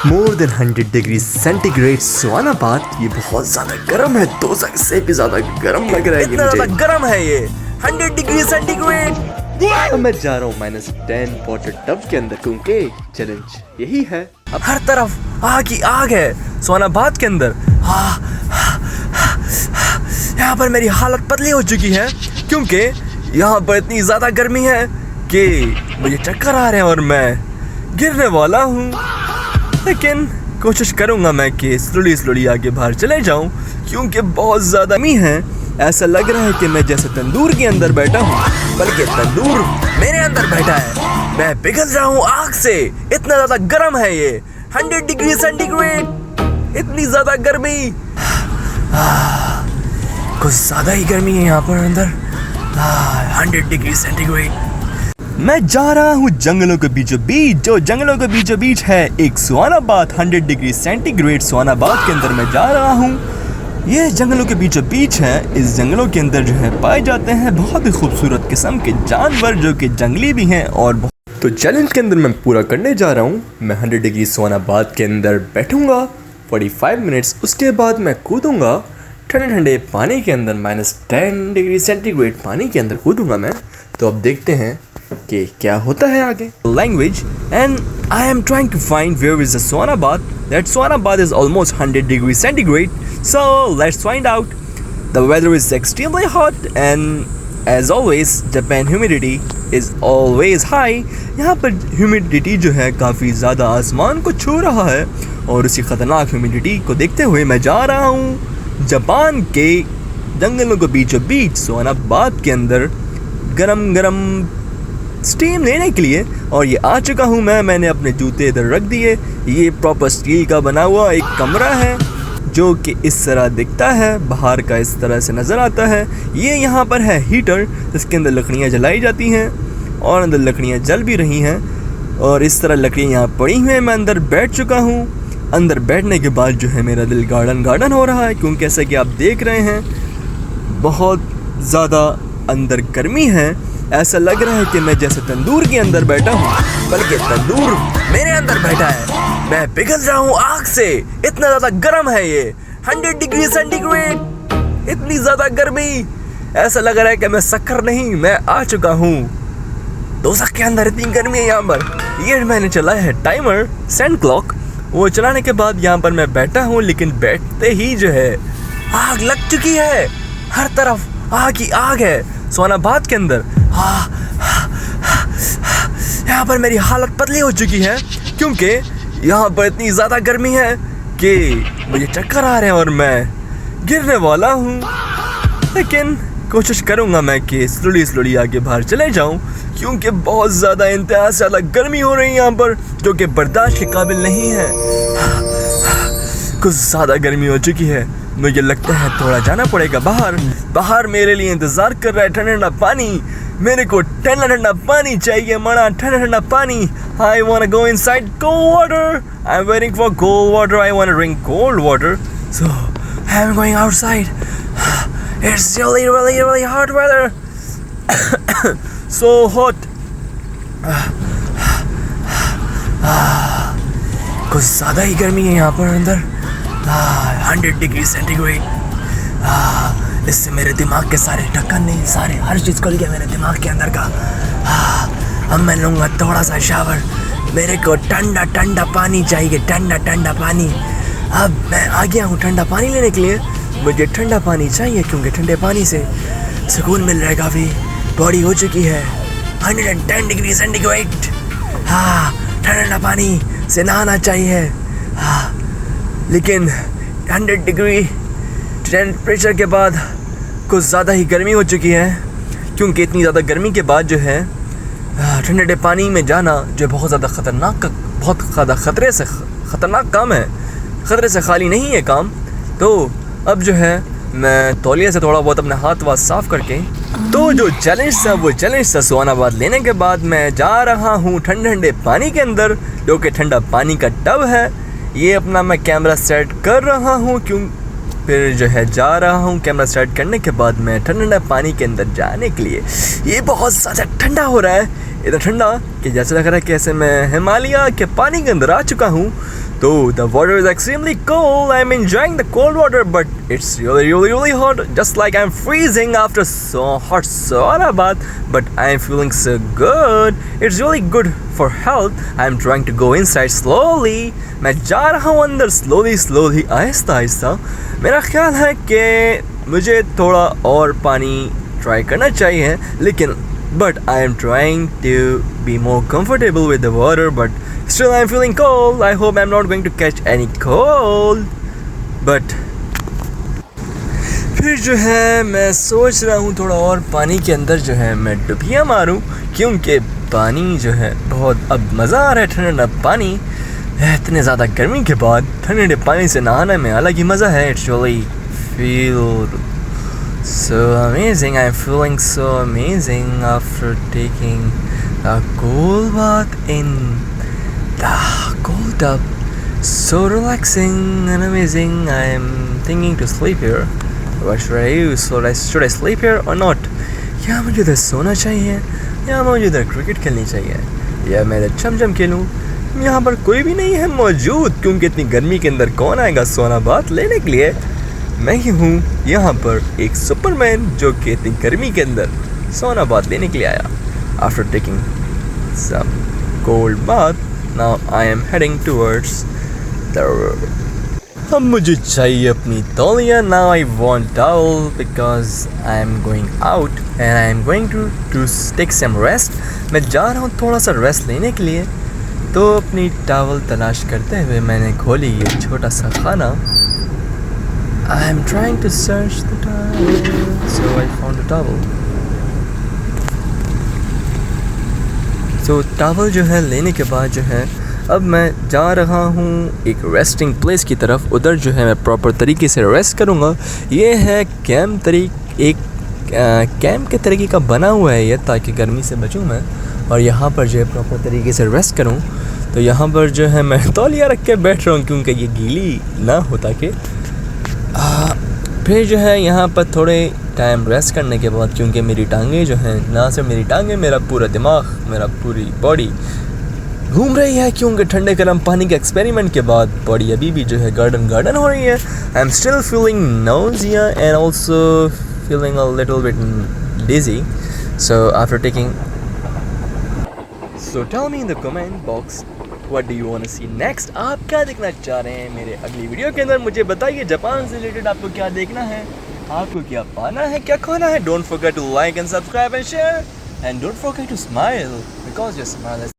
मोर than 100 degree centigrade स्वानाबाद। ये बहुत ज्यादा गर्म है, 200 से भी ज्यादा गर्म लग रहा है। इतना ज्यादा गर्म है ये 100 डिग्री सेंटीग्रेड। अब मैं जा रहा हूँ -10 वाटर टब के अंदर, क्योंकि चैलेंज यही है। अब हर तरफ आग ही आग है स्वानाबाद के अंदर। यहाँ पर मेरी हालत पतली हो चुकी है, क्योंकि यहाँ पर इतनी ज्यादा गर्मी है कि मुझे चक्कर आ रहे हैं और मैं गिरने वाला हूँ। लेकिन कोशिश करूँगा मैं कि स्लोली आगे बाहर चले जाऊँ, क्योंकि बहुत ज़्यादा गर्मी है। ऐसा लग रहा है कि मैं जैसे तंदूर के अंदर बैठा हूँ, बल्कि तंदूर मेरे अंदर बैठा है। मैं पिघल रहा हूँ आग से, इतना ज़्यादा गर्म है ये 100 डिग्री सेंटीग्रेड। इतनी ज़्यादा गर्मी, कुछ ज़्यादा ही गर्मी है यहाँ पर अंदर। 100 डिग्री सेंटीग्रेड। मैं जा रहा हूँ जंगलों के बीचों बीच, जो जंगलों के बीचों बीच है एक स्वानाबाद। 100 डिग्री सेंटीग्रेड स्वानाबाद के अंदर मैं जा रहा हूँ। ये जंगलों के बीचों बीच है। इस जंगलों के अंदर जो है पाए जाते हैं बहुत ही खूबसूरत किस्म के जानवर, जो कि जंगली भी हैं। और तो चैलेंज के अंदर मैं पूरा करने जा रहा हूँ। मैं 100 डिग्री स्वानाबाद के अंदर बैठूंगा 45 मिनट्स। उसके बाद मैं कूदूंगा ठंडे पानी के अंदर, -10 डिग्री सेंटीग्रेड पानी के अंदर कूदूंगा मैं। तो अब देखते हैं कि क्या होता है आगे। Language and I am trying to find where is the स्वानाबाद। दैट स्वानाबाद is almost 100 degree centigrade, so let's find out. The weather is extremely hot and as always Japan humidity is always high. यहाँ पर humidity जो है काफ़ी ज़्यादा आसमान को छू रहा है, और उसी ख़तरनाक ह्यूमिडिटी को देखते हुए मैं जा रहा हूँ जापान के जंगलों के बीचों बीच स्वानाबाद के अंदर गरम स्टीम लेने के लिए। और ये आ चुका हूँ मैंने अपने जूते इधर रख दिए। ये प्रॉपर स्टील का बना हुआ एक कमरा है, जो कि इस तरह दिखता है, बाहर का इस तरह से नज़र आता है। ये यहाँ पर है हीटर, इसके अंदर लकड़ियाँ जलाई जाती हैं, और अंदर लकड़ियाँ जल भी रही हैं। और इस तरह लकड़ियाँ यहाँ पड़ी हुई हैं। मैं अंदर बैठ चुका हूँ। अंदर बैठने के बाद जो है मेरा दिल गार्डन हो रहा है, क्योंकि जैसा कि आप देख रहे हैं बहुत ज़्यादा अंदर गर्मी है। ऐसा लग रहा है कि मैं जैसे तंदूर के अंदर बैठा हूँ, बल्कि तंदूर मेरे अंदर बैठा है। मैं पिघल रहा हूँ आग से, इतना ज़्यादा गर्म है ये 100 डिग्री सेंटीग्रेड। इतनी ज़्यादा गर्मी, ऐसा लग रहा है कि मैं शक्कर नहीं, मैं आ चुका हूँ दोज़ख के अंदर। इतनी गर्मी है यहाँ पर। ये मैंने चलाया है टाइमर सैंड क्लॉक, वो चलाने के बाद यहाँ पर मैं बैठा हूँ। लेकिन बैठते ही जो है आग लग चुकी है, हर तरफ आग ही आग है स्वानाबाद के अंदर। यहाँ पर मेरी हालत पतली हो चुकी है, क्योंकि यहाँ पर इतनी ज़्यादा गर्मी है कि मुझे चक्कर आ रहे हैं और मैं गिरने वाला हूँ। लेकिन कोशिश करूँगा मैं कि स्लोली आगे बाहर चले जाऊँ, क्योंकि बहुत ज़्यादा इंतहा से ज़्यादा गर्मी हो रही है यहाँ पर, जो कि बर्दाश्त के काबिल नहीं है। कुछ ज़्यादा गर्मी हो चुकी है। मुझे लगता है थोड़ा जाना पड़ेगा बाहर मेरे लिए इंतज़ार कर रहा है ठंडा पानी। मेरे को ठंडा पानी चाहिए, मना ठंडा पानी। I wanna go inside cold water. I'm waiting for cold water. I wanna drink cold water. So I'm going outside. It's really hot weather. So hot. कुछ ज़्यादा ही गर्मी है यहाँ पर अंदर। 100 डिग्री सेंटीग्रेड। इससे मेरे दिमाग के सारे ढक्कन नहीं, सारे हर चीज़ खुल गया मेरे दिमाग के अंदर का। अब मैं लूँगा थोड़ा सा शावर। मेरे को ठंडा पानी चाहिए, ठंडा पानी। अब मैं आ गया हूँ ठंडा पानी लेने के लिए। मुझे ठंडा पानी चाहिए, क्योंकि ठंडे पानी से सुकून मिल रहा है काफ़ी। बॉडी हो चुकी है 110 डिग्री सेंटीग्रेड। ठंडा पानी से नहाना चाहिए। लेकिन 100 डिग्री टेम्परेचर के बाद कुछ ज़्यादा ही गर्मी हो चुकी है, क्योंकि इतनी ज़्यादा गर्मी के बाद जो है ठंडे पानी में जाना जो बहुत ज़्यादा ख़तरनाक काम है। ख़तरे से खाली नहीं है काम। तो अब जो है मैं तौलिया से थोड़ा बहुत अपने हाथ साफ़ करके, तो जो चैलेंज था वो चैलेंज था स्वानाबाद लेने के बाद मैं जा रहा हूँ ठंडे पानी के अंदर, जो कि ठंडा पानी का टब है। ये अपना मैं कैमरा सेट कर रहा हूँ, फिर जो है जा रहा हूँ। कैमरा सेट करने के बाद मैं ठंडा पानी के अंदर जाने के लिए, ये बहुत ज़्यादा ठंडा हो रहा है, इतना ठंडा कि जैसे लग रहा है कि ऐसे मैं हिमालय के पानी के अंदर आ चुका हूँ। Though the water is extremely cold, I'm enjoying the cold water, but it's really hot. Just like I'm freezing after so hot sauna bath, but I'm feeling so good. It's really good for health. I'm trying to go inside slowly. मैं जा रहा हूँ अंदर slowly, Aahista Aahista. मेरा ख्याल है कि मुझे थोड़ा और पानी ट्राई करना चाहिए, लेकिन but I am trying to be more comfortable with the water, but still I'm feeling cold. I hope I'm not going to catch any cold. But फिर जो है मैं सोच रहा हूँ थोड़ा और पानी के अंदर जो है मैं डुबियाँ मारूँ, क्योंकि पानी जो है बहुत अब मज़ा आ रहा है. ठंडा पानी, इतने ज़्यादा गर्मी के बाद ठंडे पानी से नहाने में अलग ही मज़ा है. It's really feel so amazing. I'm feeling so amazing after taking a cold bath in the cold tub. So relaxing and amazing. I'm thinking to sleep here. What should I do? Should I sleep here or not? या मुझे इधर सोना चाहिए, या मुझे इधर cricket खेलनी चाहिए, या मैं इधर छम खेलूँ. यहाँ पर कोई भी नहीं है मौजूद, क्योंकि इतनी गर्मी के अंदर कौन आएगा सोना बात लेने के लिए. मैं ही हूँ यहाँ पर एक सुपरमैन जो कि इतनी गर्मी के अंदर सोना बात लेने के लिए आया. After taking some cold bath, now I am heading towards the. अब मुझे चाहिए अपनी तौलिया. Now I want towel because I am going out and I am going to take some rest. मैं जा रहा हूँ थोड़ा सा रेस्ट लेने के लिए. तो अपनी टॉवल तलाश करते हुए मैंने खोली ये छोटा सा खाना. I am trying to search the towel, so I found a towel. So towel जो है लेने के बाद जो है अब मैं जा रहा हूँ एक रेस्टिंग प्लेस की तरफ. उधर जो है मैं प्रॉपर तरीके से रेस्ट करूँगा. ये है कैंप के तरीके का बना हुआ है ये, ताकि गर्मी से बचूँ मैं, और यहाँ पर जो है प्रॉपर तरीके से रेस्ट करूँ. तो यहाँ पर जो है मैं तौलिया रख के बैठ रहा हूँ, क्योंकि ये गीली ना हो ताकि. फिर जो है यहाँ पर थोड़े टाइम रेस्ट करने के बाद, क्योंकि मेरी टांगें जो हैं, ना सिर्फ मेरी टांगें, मेरा पूरा दिमाग, मेरा पूरी बॉडी घूम रही है, क्योंकि ठंडे गर्म पानी के एक्सपेरिमेंट के बाद बॉडी अभी भी जो है गार्डन हो रही है. I am still feeling nausea and also feeling a little bit dizzy. So after taking, so tell me in the comment box What do you want to see next? आप क्या देखना चाह रहे हैं मेरे अगली वीडियो के अंदर? मुझे बताइए जापान से रिलेटेड आपको क्या देखना है, आपको क्या पाना है, क्या खाना है. Don't forget to like and subscribe and share, and don't forget to smile because your smile is